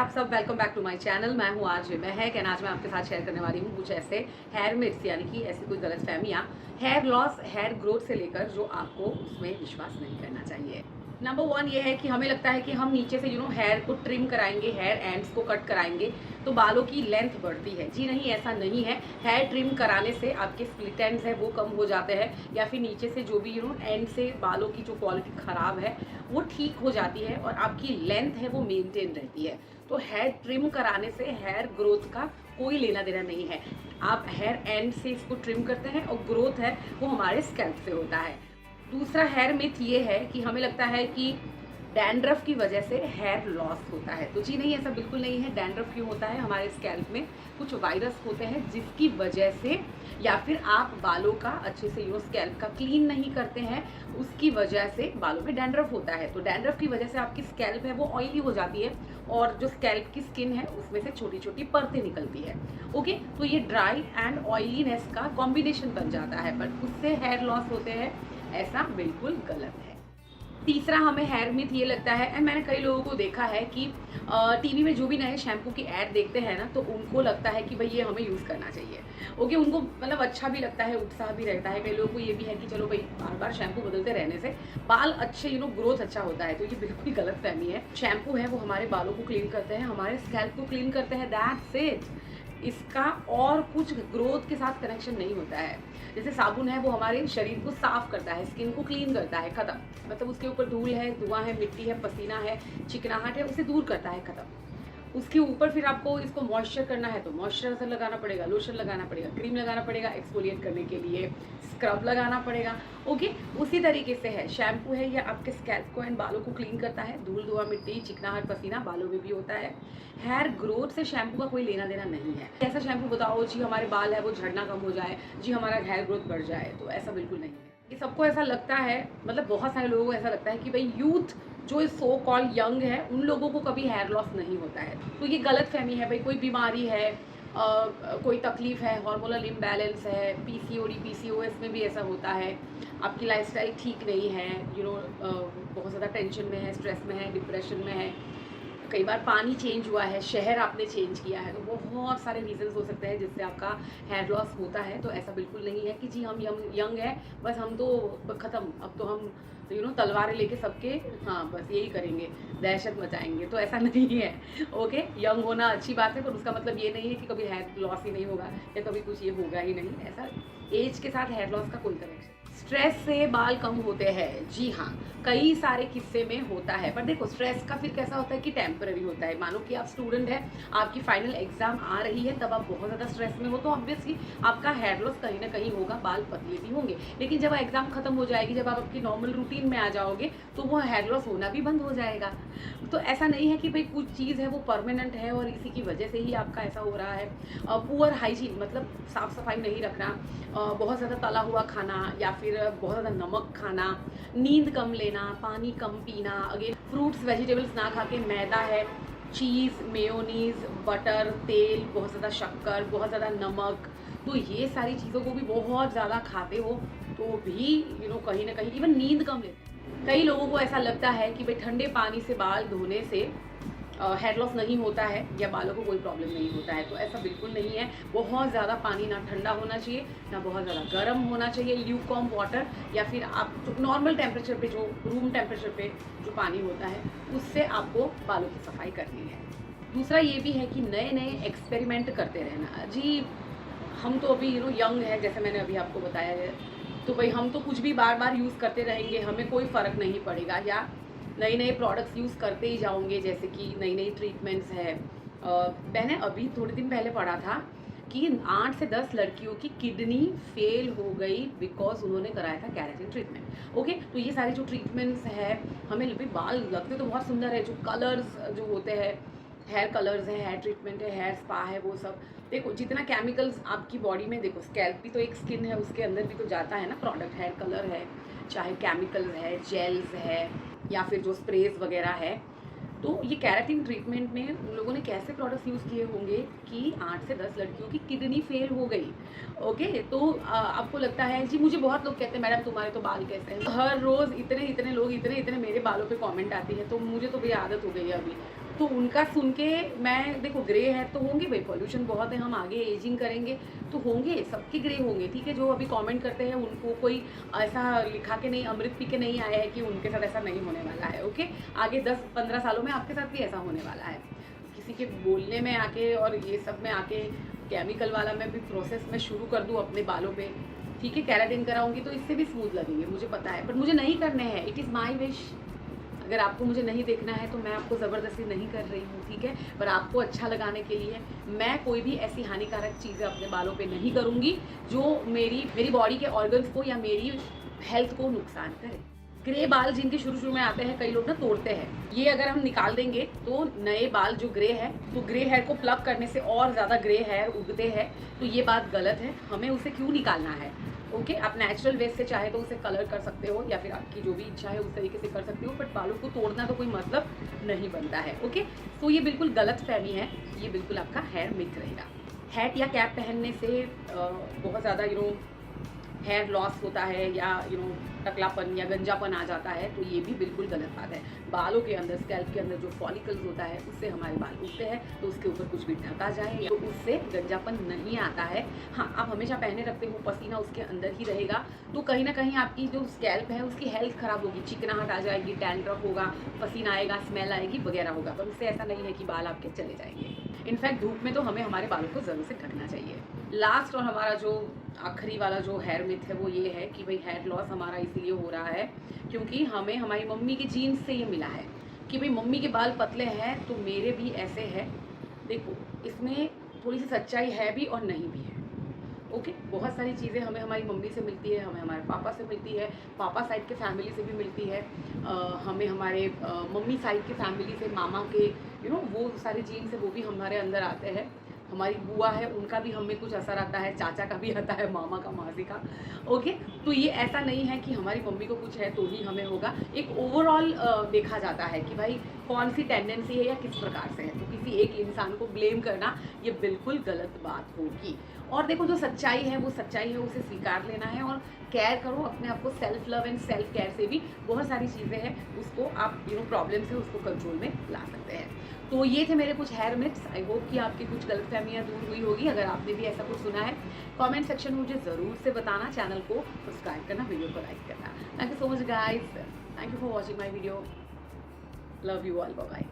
आप सब, welcome back to my channel. मैं हूँ आरजे महक एंड आज मैं आपके साथ शेयर करने वाली हूँ कुछ ऐसे हेयर मिथ्स, यानी कि ऐसी कुछ गलतफहमियाँ हेयर लॉस, हेयर ग्रोथ से लेकर जो आपको उसमें विश्वास नहीं करना चाहिए। नंबर 1 ये है कि हमें लगता है कि हम नीचे से हेयर को ट्रिम कराएंगे, हेयर एंड्स को कट कराएंगे तो बालों की लेंथ बढ़ती है। जी नहीं, ऐसा नहीं है। हेयर ट्रिम कराने से आपके स्प्लिट एंड्स है वो कम हो जाते हैं, या फिर नीचे से जो भी एंड से बालों की जो क्वालिटी ख़राब है वो ठीक हो जाती है और आपकी लेंथ है वो मेंटेन रहती है। तो हेयर ट्रिम कराने से हेयर ग्रोथ का कोई लेना देना नहीं है। आप हेयर एंड से इसको ट्रिम करते हैं और ग्रोथ है वो हमारे स्कैल्प से होता है। दूसरा हेयर मिथ ये है कि हमें लगता है कि डैंड्रफ की वजह से हेयर लॉस होता है। तो जी नहीं, ऐसा बिल्कुल नहीं है। डैंड्रफ क्यों होता है? हमारे स्कैल्प में कुछ वायरस होते हैं जिसकी वजह से, या फिर आप बालों का अच्छे से स्कैल्प का क्लीन नहीं करते हैं, उसकी वजह से बालों में डैंड्रफ होता है। तो डैंड्रफ की वजह से आपकी स्कैल्प है वो ऑयली हो जाती है और जो स्कैल्प की स्किन है उसमें से छोटी छोटी परतें निकलती है। ओके, तो ये ड्राई एंड ऑयलीनेस का कॉम्बिनेशन बन जाता है, बट उससे हेयर लॉस होते हैं, ऐसा बिल्कुल गलत है। तीसरा हमें हेयर मिथ ये लगता है, एंड मैंने कई लोगों को देखा है कि टीवी में जो भी नए शैम्पू की ऐड देखते हैं ना, तो उनको लगता है कि भाई ये हमें यूज़ करना चाहिए। ओके, उनको मतलब अच्छा भी लगता है, उत्साह भी रहता है। कई लोगों को ये भी है कि चलो भाई बार बार शैम्पू बदलते रहने से बाल अच्छे ग्रोथ अच्छा होता है। तो ये बिल्कुल गलत फहमी है। शैम्पू है वो हमारे बालों को क्लीन करते हैं, हमारे स्कैल्प को क्लीन करते हैं, दैट्स इट। इसका और कुछ ग्रोथ के साथ कनेक्शन नहीं होता है। जैसे साबुन है वो हमारे शरीर को साफ करता है, स्किन को क्लीन करता है, खत्म। मतलब उसके ऊपर धूल है, धुआं है, मिट्टी है, पसीना है, चिकनाहट है, उसे दूर करता है, खत्म। उसके ऊपर फिर आपको इसको मॉइस्चर करना है तो मॉइस्चराइजर लगाना पड़ेगा, लोशन लगाना पड़ेगा, क्रीम लगाना पड़ेगा, एक्सफोलिएट करने के लिए स्क्रब लगाना पड़ेगा। ओके, उसी तरीके से है शैम्पू है, ये आपके स्कैल्प को एंड बालों को क्लीन करता है। धूल, धुआं, मिट्टी, चिकनाहट, पसीना बालों में भी होता है। हेयर ग्रोथ से शैम्पू का कोई लेना देना नहीं है। ऐसा शैम्पू बताओ जी हमारे बाल है वो झड़ना कम हो जाए, जी हमारा हेयर ग्रोथ बढ़ जाए, तो ऐसा बिल्कुल नहीं है। ये सबको ऐसा लगता है, मतलब बहुत सारे लोगों को ऐसा लगता है कि भाई यूथ जो सो कॉल यंग है उन लोगों को कभी हेयर लॉस नहीं होता है। तो ये गलत फहमी है। भाई कोई बीमारी है, कोई तकलीफ है, हार्मोनल इम्बैलेंस है, पीसीओडी, पीसीओएस में भी ऐसा होता है, आपकी लाइफस्टाइल ठीक नहीं है, बहुत ज़्यादा टेंशन में है, स्ट्रेस में है, डिप्रेशन में है, कई बार पानी चेंज हुआ है, शहर आपने चेंज किया है, तो बहुत सारे रीजंस हो सकते हैं जिससे आपका हेयर लॉस होता है। तो ऐसा बिल्कुल नहीं है कि जी हम यंग है बस हम तो ख़त्म, अब तो हम तलवारें लेके सबके, हाँ बस यही करेंगे, दहशत मचाएंगे, तो ऐसा नहीं है। ओके, यंग होना अच्छी बात है, पर उसका मतलब ये नहीं है कि कभी हेयर लॉस ही नहीं होगा या कभी कुछ ये होगा ही नहीं। ऐसा एज के साथ हेयर लॉस का कोई कनेक्शन। स्ट्रेस से बाल कम होते हैं, जी हाँ, कई सारे किस्से में होता है। पर देखो, स्ट्रेस का फिर कैसा होता है कि टेम्पररी होता है। मानो कि आप स्टूडेंट है, आपकी फाइनल एग्जाम आ रही है, तब आप बहुत ज़्यादा स्ट्रेस में हो, तो ऑब्वियसली आपका हेयर लॉस कहीं ना कहीं होगा, बाल पतले भी होंगे। लेकिन जब एग्जाम खत्म हो जाएगी, जब आप आपकी नॉर्मल रूटीन में आ जाओगे, तो वो हेयर लॉस होना भी बंद हो जाएगा। तो ऐसा नहीं है कि भाई कुछ चीज़ है वो परमानेंट है और इसी की वजह से ही आपका ऐसा हो रहा है। पुअर हाइजीन मतलब साफ़ सफाई नहीं रखना, बहुत ज़्यादा तला हुआ खाना, या फिर बहुत ज़्यादा नमक खाना, नींद कम लेना, पानी कम पीना, अगेन फ्रूट्स वेजिटेबल्स ना खा के, मैदा है, चीज़, मेयोनीज़, बटर, तेल, बहुत ज़्यादा शक्कर, बहुत ज़्यादा नमक, तो ये सारी चीज़ों को भी बहुत ज़्यादा खाते हो तो भी कहीं ना कहीं इवन नींद कम लेते हैं। कई लोगों को ऐसा लगता है कि भाई ठंडे पानी से बाल धोने से हेयर लॉस नहीं होता है या बालों को कोई प्रॉब्लम नहीं होता है, तो ऐसा बिल्कुल नहीं है। बहुत ज़्यादा पानी ना ठंडा होना चाहिए ना बहुत ज़्यादा गर्म होना चाहिए। ल्यूकॉर्म वाटर या फिर आप नॉर्मल टेम्परेचर पे, जो रूम टेम्परेचर पे जो पानी होता है, उससे आपको बालों की सफाई करनी है। दूसरा ये भी है कि नए नए एक्सपेरिमेंट करते रहना। जी हम तो अभी यंग है, जैसे मैंने अभी आपको बताया है, तो भाई हम तो कुछ भी बार बार यूज़ करते रहेंगे, हमें कोई फ़र्क नहीं पड़ेगा, या नए नए प्रोडक्ट्स यूज़ करते ही जाओगे। जैसे कि नई नई ट्रीटमेंट्स है। मैंने अभी थोड़े दिन पहले पढ़ा था कि 8 से 10 लड़कियों की किडनी फेल हो गई बिकॉज उन्होंने कराया था केराटिन ट्रीटमेंट। ओके, तो ये सारी जो ट्रीटमेंट्स है, हमें भी बाल लगते तो बहुत सुंदर है, जो कलर्स जो होते हैं, हेयर कलर्स है, हेयर ट्रीटमेंट है, हेयर स्पा है, वो सब देखो जितना केमिकल्स आपकी बॉडी में, देखो स्कैल्प भी तो एक स्किन है, उसके अंदर भी तो जाता है ना प्रोडक्ट। हेयर कलर है, चाहे केमिकल्स है, जेल्स है, या फिर जो स्प्रेज वगैरह है। तो ये केराटिन ट्रीटमेंट में उन लोगों ने कैसे प्रोडक्ट्स यूज़ किए होंगे कि 8 से 10 लड़कियों की किडनी फेल हो गई। ओके, तो आपको लगता है जी, मुझे बहुत लोग कहते हैं मैडम तुम्हारे तो बाल कैसे हैं, हर रोज़ इतने लोग इतने मेरे बालों पे कमेंट आती है, तो मुझे तो भाई आदत हो गई है अभी। तो उनका सुन के मैं, देखो ग्रे हेयर तो होंगे भाई, पॉल्यूशन बहुत है, हम आगे एजिंग करेंगे तो होंगे, सबके ग्रे होंगे, ठीक है। जो अभी कमेंट करते हैं उनको कोई ऐसा लिखा के नहीं, अमृत पी के नहीं आया है कि उनके साथ ऐसा नहीं होने वाला है, ओके। आगे 10-15 सालों में आपके साथ भी ऐसा होने वाला है। किसी के बोलने में आके और ये सब में आके केमिकल वाला मैं भी प्रोसेस में शुरू कर दूँ अपने बालों पे, ठीक है, केराटिन कराऊंगी तो इससे भी स्मूथ लगेंगे, मुझे पता है, बट मुझे नहीं करने हैं। It is my wish. अगर आपको मुझे नहीं देखना है तो मैं आपको ज़बरदस्ती नहीं कर रही हूँ, ठीक है। पर आपको अच्छा लगाने के लिए मैं कोई भी ऐसी हानिकारक चीज़ें अपने बालों पे नहीं करूँगी जो मेरी बॉडी के ऑर्गन्स को या मेरी हेल्थ को नुकसान करे। ग्रे बाल जिनके शुरू में आते हैं, कई लोग ना तोड़ते हैं, ये अगर हम निकाल देंगे तो नए बाल जो ग्रे है, तो ग्रे हेयर को प्लग करने से और ज़्यादा ग्रे हेयर उगते हैं, तो ये बात गलत है। हमें उसे क्यों निकालना है, ओके। आप नेचुरल वे से चाहे तो उसे कलर कर सकते हो या फिर आपकी जो भी इच्छा है उस तरीके से कर सकते हो, बट बालों को तोड़ना तो कोई मतलब नहीं बनता है, ओके। तो ये बिल्कुल गलत फहमी है, ये बिल्कुल आपका हेयर मिथ रहेगा। हैट या कैप पहनने से बहुत ज़्यादा हेयर लॉस होता है या टकलापन या गंजापन आ जाता है, तो ये भी बिल्कुल गलत बात है। बालों के अंदर, स्कैल्प के अंदर जो फॉलिकल्स होता है उससे हमारे बाल उगते हैं, तो उसके ऊपर कुछ भी ढका जाए तो उससे गंजापन नहीं आता है। हाँ, आप हमेशा पहने रखते हो, पसीना उसके अंदर ही रहेगा, तो कहीं ना कहीं आपकी जो स्कैल्प है उसकी हेल्थ ख़राब होगी, चिकनाहट आ जाएगी, डैंड्रफ होगा, पसीना आएगा, स्मेल आएगी वगैरह होगा। पर उससे ऐसा नहीं है कि बाल आपके चले जाएंगे। इनफैक्ट धूप में तो हमें हमारे बालों को ज़रूर से ढकना चाहिए। लास्ट और हमारा जो आखिरी वाला जो हेयर मिथ है वो ये है कि भाई हेयर लॉस हमारा इसीलिए हो रहा है क्योंकि हमें हमारी मम्मी की जीन्स से ये मिला है कि भाई मम्मी के बाल पतले हैं तो मेरे भी ऐसे हैं। देखो, इसमें थोड़ी सी सच्चाई है भी और नहीं भी है, ओके। बहुत सारी चीज़ें हमें हमारी मम्मी से मिलती है, हमें हमारे पापा से मिलती है, पापा साइड के फैमिली से भी मिलती है, हमें हमारे मम्मी साइड के फैमिली से, मामा के वो सारे जीन्स है वो भी हमारे अंदर आते हैं। हमारी बुआ है उनका भी हमें कुछ असर आता है, चाचा का भी आता है, मामा का, मासी का, ओके। तो ये ऐसा नहीं है कि हमारी मम्मी को कुछ है तो ही हमें होगा। एक ओवरऑल देखा जाता है कि भाई कौन सी टेंडेंसी है या किस प्रकार से है, तो किसी एक इंसान को ब्लेम करना ये बिल्कुल गलत बात होगी। और देखो, जो सच्चाई है वो सच्चाई है, उसे स्वीकार लेना है और केयर करो अपने आप को। Self love and self care से भी बहुत सारी चीज़ें हैं, उसको आप प्रॉब्लम से उसको कंट्रोल में ला सकते हैं। तो ये थे मेरे कुछ हेयर मिथ्स। आई होप कि आपकी कुछ गलतफहमियां दूर हुई होगी। अगर आपने भी ऐसा कुछ सुना है, कमेंट सेक्शन में मुझे ज़रूर से बताना। चैनल को सब्सक्राइब करना, वीडियो को लाइक करना। Thank you so much guys, thank you for watching my video. Love you all, bye bye.